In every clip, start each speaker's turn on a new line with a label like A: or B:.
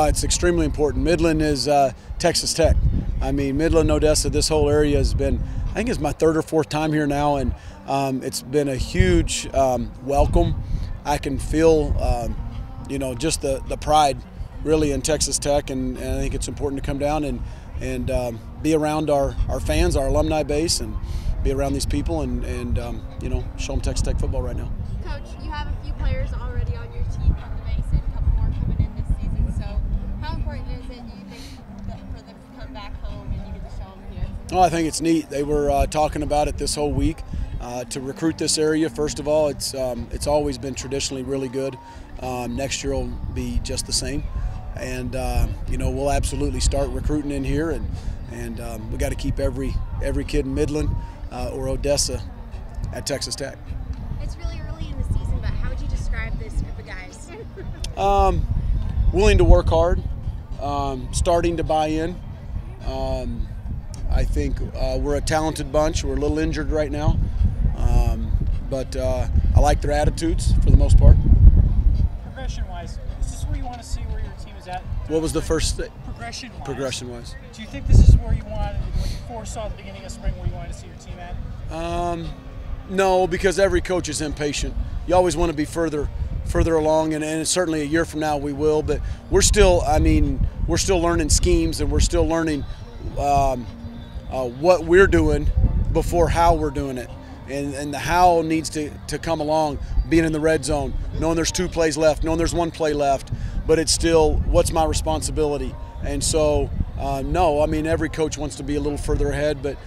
A: It's extremely important. Midland is Texas Tech. I mean, Midland, Odessa, this whole area has been, I think it's my third or fourth time here now, and it's been a huge welcome. I can feel, just the pride really in Texas Tech, and I think it's important to come down and be around our fans, our alumni base, and be around these people and show them Texas Tech football right now.
B: Coach, you have a few players already on your team from the base and a couple more coming in this season. So how important is it, do you think, for them to come back home and you get to show them here?
A: Oh, I think it's neat. They were talking about it this whole week. To recruit this area, first of all, it's always been traditionally really good. Next year will be just the same. And we'll absolutely start recruiting in here, and we got to keep every kid in Midland or Odessa at Texas Tech.
B: It's really early in the season, but how would you describe this group of guys?
A: Willing to work hard, starting to buy in. I think we're a talented bunch. We're a little injured right now, but I like their attitudes for the most part.
C: Progression-wise, is this where you want to see where your team is at?
A: What was the first thing?
C: Progression-wise.
A: Progression-wise.
C: Do you think this is where you wanted, when you foresaw the beginning of spring, where you wanted to see your team at?
A: No, because every coach is impatient. You always want to be further along, and certainly a year from now we will. But we're still learning schemes, and we're still learning what we're doing before how we're doing it. And the how needs to come along, being in the red zone, knowing there's 2 plays left, knowing there's 1 play left, but it's still, what's my responsibility? And so, no, I mean, every coach wants to be a little further ahead, but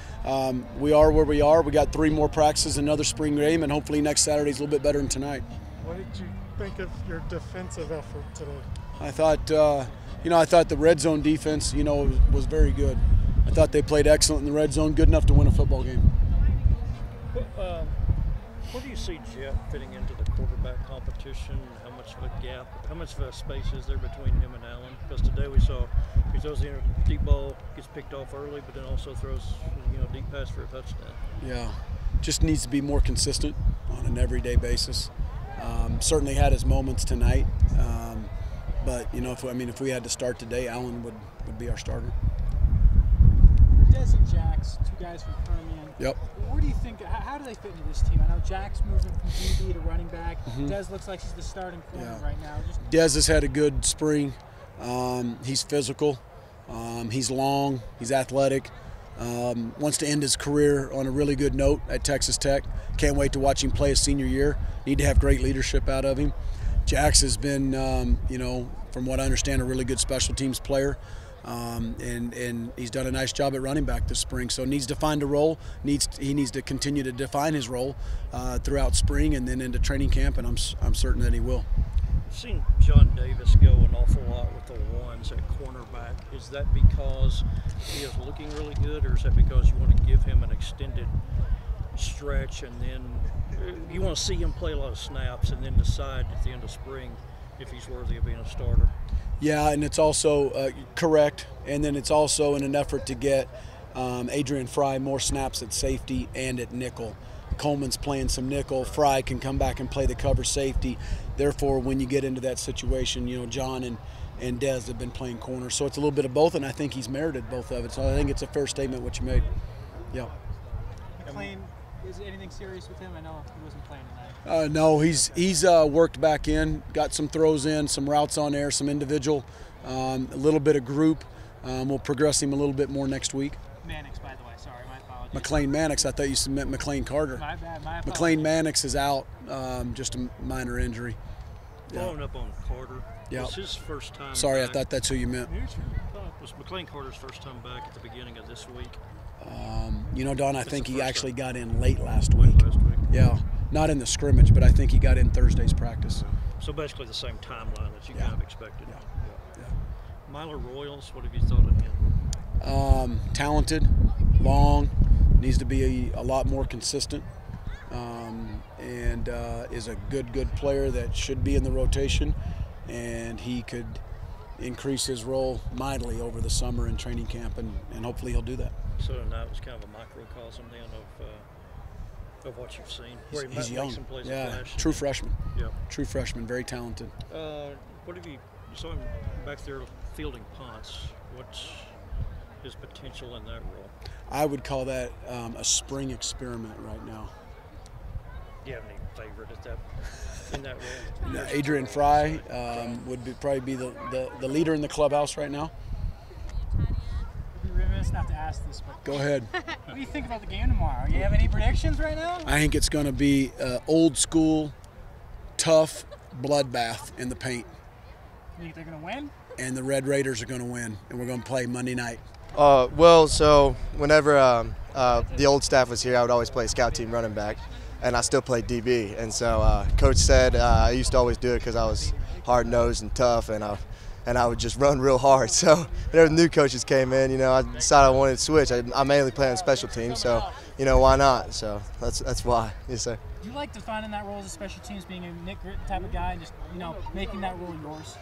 A: we are where we are. We got 3 more practices, another spring game, and hopefully next Saturday's a little bit better than tonight.
D: What did you think of your defensive effort today?
A: I thought, the red zone defense, was very good. I thought they played excellent in the red zone, good enough to win a football game.
E: Where do you see Jet fitting into the quarterback competition? How much of a gap, how much of a space is there between him and Allen? Because today we saw he throws the deep ball, gets picked off early, but then also throws deep pass for a touchdown.
A: Yeah, just needs to be more consistent on an everyday basis. Certainly had his moments tonight, but if we had to start today, Allen would be our starter.
C: Dez and Jax, 2 guys from Permian.
A: Yep.
C: Where do you think, how do they fit into this team? I know Jax moving from DB to running back. Dez looks like he's the starting corner right now.
A: Dez has had a good spring. He's physical. He's long. He's athletic. Wants to end his career on a really good note at Texas Tech. Can't wait to watch him play his senior year. Need to have great leadership out of him. Jax has been, from what I understand, a really good special teams player. And he's done a nice job at running back this spring. So needs to find a role. He needs to continue to define his role throughout spring and then into training camp, and I'm certain that he will.
E: I've seen John Davis go an awful lot with the ones at cornerback. Is that because he is looking really good, or is that because you want to give him an extended stretch and then you want to see him play a lot of snaps and then decide at the end of spring if he's worthy of being a starter?
A: Yeah, and it's also correct, and then it's also in an effort to get Adrian Fry more snaps at safety and at nickel. Coleman's playing some nickel. Fry can come back and play the cover safety. Therefore, when you get into that situation, John and Dez have been playing corner. So it's a little bit of both, and I think he's merited both of it. So I think it's a fair statement what you made. Yeah.
C: McClain, is anything serious with him? I know he wasn't playing tonight.
A: No, he's worked back in, got some throws in, some routes on air, some individual, a little bit of group. We'll progress him a little bit more next week.
C: Mannix, by the way, sorry, my apologies.
A: McClain Mannix, I thought you meant McClain Carter.
C: My bad, my apologies.
A: McClain Mannix is out, just a minor injury.
E: Following up on Carter,
A: yeah.
E: Was his first time
A: Sorry,
E: back.
A: I thought that's who you meant.
E: Was McClain Carter's first time back at the beginning of this week?
A: Don, I think he actually got in late last week.
E: Yeah.
A: Not in the scrimmage, but I think he got in Thursday's practice.
E: So basically the same timeline that you kind of expected.
A: Yeah.
E: Myler Royals, what have you thought of him?
A: Talented, long, needs to be a lot more consistent, and is a good player that should be in the rotation, and he could increase his role mightily over the summer in training camp, and hopefully he'll do that.
E: So tonight was kind of a microcosm then of what you've seen. Where
A: He's young,
E: some plays
A: true freshman.
E: Yeah,
A: true freshman, very talented.
E: What have you saw him back there fielding punts. What's his potential in that role?
A: I would call that a spring experiment right now.
E: Do you have any favorite at that in that role?
A: Now, Adrian Fry would probably be the leader in the clubhouse right now.
C: I'd be remiss not to ask this, but
A: Go ahead.
C: what do you think about the game tomorrow? You have any predictions right now?
A: I think it's going to be old school, tough bloodbath in the paint.
C: You think they're going to win?
A: And the Red Raiders are going to win, and we're going to play Monday night.
F: Well, so whenever the old staff was here, I would always play scout team running back, and I still played DB. And so Coach said I used to always do it because I was hard-nosed and tough, and I would just run real hard. So whenever the new coaches came in, I decided I wanted to switch. I mainly play on special teams, so why not? So that's why. Yes, sir.
C: Do you like defining that role as a special teams, being a Nick Gritton type of guy, and just making that role yours?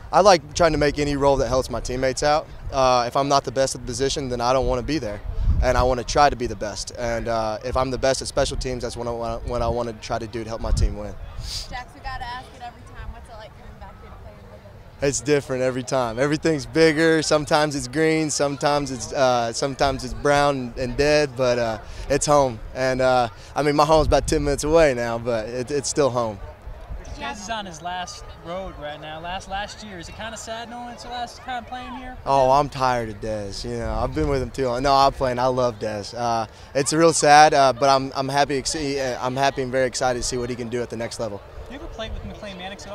F: I like trying to make any role that helps my teammates out. If I'm not the best at the position, then I don't want to be there, and I want to try to be the best. And if I'm the best at special teams, that's what I want to try to do to help my team win.
B: Jax, we got to ask it every time. What's it like coming back here to play in Midland?
F: It's different every time. Everything's bigger. Sometimes it's green. Sometimes it's brown and dead. But it's home. And my home's about 10 minutes away now, but it's still home.
C: Dez is on his last road right now. Last year. Is it kind of sad knowing it's the last time playing here?
F: Oh, I'm tired of Dez. I've been with him too long. No, I'm playing. I love Dez. It's real sad, but I'm happy. I'm happy and very excited to see what he can do at the next level.
C: You ever played with McLean Mannix at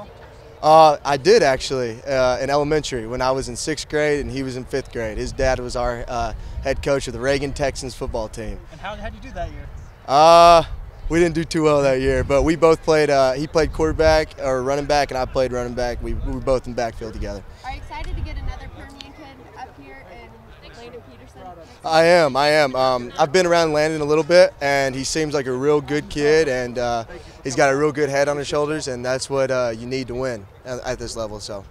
C: all?
F: I did actually in elementary when I was in 6th grade and he was in 5th grade. His dad was our head coach of the Reagan Texans football team.
C: And how'd you do that year?
F: We didn't do too well that year, but we both played. He played quarterback or running back, and I played running back. We were both in backfield together.
B: Are you excited to get another Permian kid up here in Landon Peterson?
F: I am. I've been around Landon a little bit, and he seems like a real good kid, and he's got a real good head on his shoulders, and that's what you need to win at this level. So.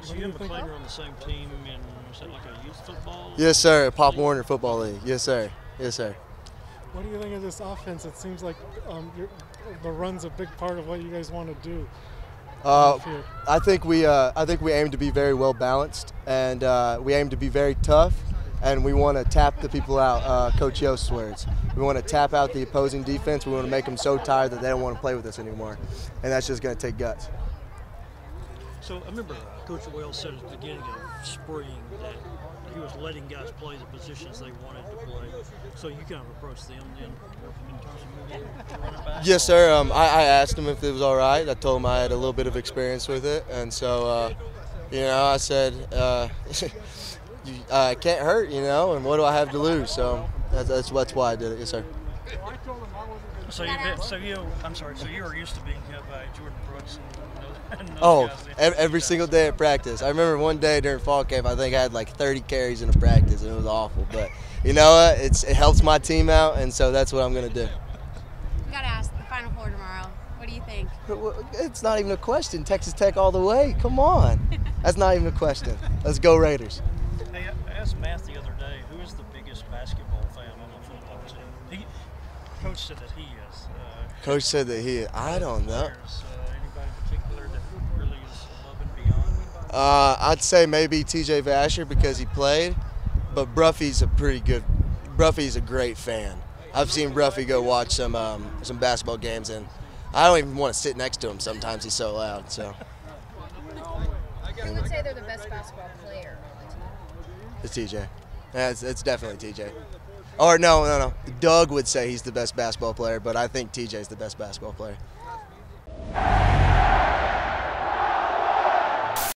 E: So you and McLean are on the same team in, was that like a youth football?
F: Yes, sir. Pop Warner Football League. Yes, sir. Yes, sir.
D: What do you think of this offense? It seems like the run's a big part of what you guys want to do.
F: I think we aim to be very well balanced, and we aim to be very tough, and we want to tap the people out. Coach Yost's words. We want to tap out the opposing defense. We want to make them so tired that they don't want to play with us anymore, and that's just going to take guts.
E: So I remember Coach Wells said at the beginning of spring that he was letting guys play the positions they wanted to play. So you kind of approached them then in terms of moving to running back?
F: Yes, sir. I asked him if it was all right. I told him I had a little bit of experience with it, and so I said I can't hurt, and what do I have to lose? So that's why I did it. Yes, sir.
E: So you were used to being hit by Jordan Brooks and those
F: Oh,
E: guys.
F: every single day at practice. I remember one day during fall camp, I think I had like 30 carries in a practice, and it was awful. But you know what? It helps my team out, and so that's what I'm going to do.
B: We got to ask the Final Four tomorrow. What do you think?
F: It's not even a question. Texas Tech all the way. Come on. That's not even a question. Let's go Raiders.
E: Hey, I asked Matt the other day, who is the biggest basketball fan on the football team? Coach said that he is.
F: Coach said that he is. I don't know.
E: Anybody in particular that really is above and beyond?
F: I'd say maybe TJ Vasher because he played, but Bruffy's a great fan. I've seen Bruffy go watch some basketball games, and I don't even want to sit next to him. Sometimes he's so loud. So.
B: Who would say they're the best basketball player on the team?
F: It's TJ. Yeah, it's definitely TJ. Or no. Doug would say he's the best basketball player, but I think TJ's the best basketball player.